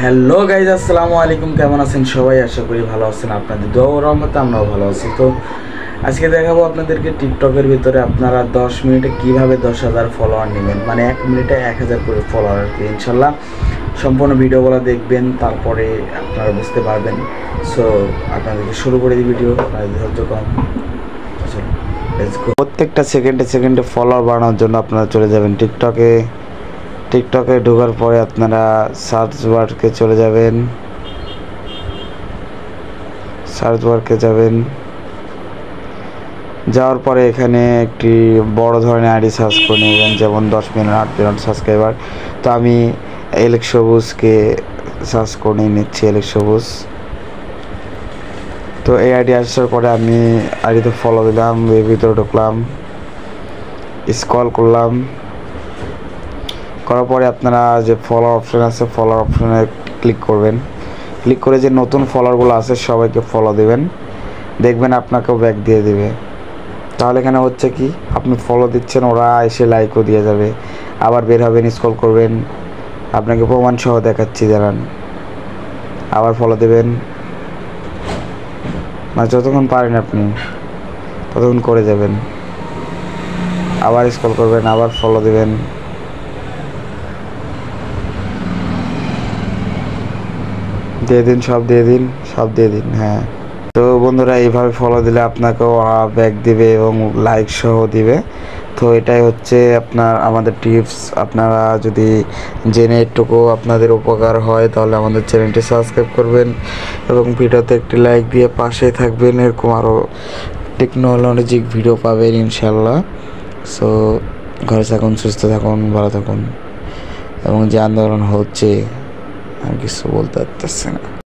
Hello guys, আসসালামু আলাইকুম। কেমন আছেন সবাই? আশা করি ভালো আছেন। আপনাদের দোয়া ও রহমতে আমরাও ভালো আছি। তো আজকে দেখাবো আপনাদেরকে টিকটকের ভিতরে আপনারা 10 মিনিটে কীভাবে 10,000 ফলোয়ার নেবেন, মানে 1 মিনিটে 1,000 করে ফলোয়ার আর কি। ইনশাল্লাহ সম্পূর্ণ ভিডিওগুলো দেখবেন, তারপরে আপনারা বুঝতে পারবেন। সো আপনাদেরকে শুরু করে দিই ভিডিও, আপনাদের ধৈর্য কম। প্রত্যেকটা সেকেন্ডে ফলোয়ার বাড়ানোর জন্য আপনারা চলে যাবেন টিকটকে ঢোকার পরে আপনারা সার্চ বারকে চলে যাবেন, যাওয়ার পরে এখানে একটি বড় ধরনের আইডি সার্চ করে নেবেন, যেমন 10 মিলিয়ন 8 মিলিয়ন সাবস্ক্রাইবার। তো আমি এলেক্স সবুজকে সার্চ করে নিচ্ছি, এলেক্স সবুজ। তো এই আইডি আসার পরে আমি আইডিতে ফলো দিলাম, এর ভিতরে ঢুকলাম, স্ক্রল করলাম, করার পরে আপনারা যে ফলো অপশন আছে ফলো অপশনে ক্লিক করবেন। ক্লিক করে যে নতুন ফলোয়ারগুলো আছে সবাইকে ফলো দেবেন, দেখবেন আপনাকেও ব্যাক দিয়ে দেবে। তাহলে এখানে হচ্ছে কি, আপনি ফলো দিচ্ছেন, ওরা এসে লাইকও দিয়ে যাবে। আবার বের হবেন, স্ক্রল করবেন, আপনাকে প্রমাণ সহ দেখাচ্ছি, জানান। আবার ফলো দেবেন, মানে যতক্ষণ পারেন আপনি ততক্ষণ করে যাবেন। আবার স্ক্রল করবেন, আবার ফলো দেবেন, সব দিয়ে দিন। হ্যাঁ, তো বন্ধুরা এইভাবে ফলো দিলে আপনাকেও ব্যাক দিবে এবং লাইক সহ দিবে। তো এটাই হচ্ছে আমাদের টিপস। আপনারা যদি জেনে একটুকু আপনাদের উপকার হয় তাহলে আমাদের চ্যানেলটি সাবস্ক্রাইব করবেন এবং ভিডিওতে একটি লাইক দিয়ে পাশে থাকবেন। এরকম আরও টেকনোলজিক ভিডিও পাবেন ইনশাল্লাহ। সো ঘরে থাকুন, সুস্থ থাকুন, ভালো থাকুন। এবং যে আন্দোলন হচ্ছে আমি কিছু বলতে পারতেছি না।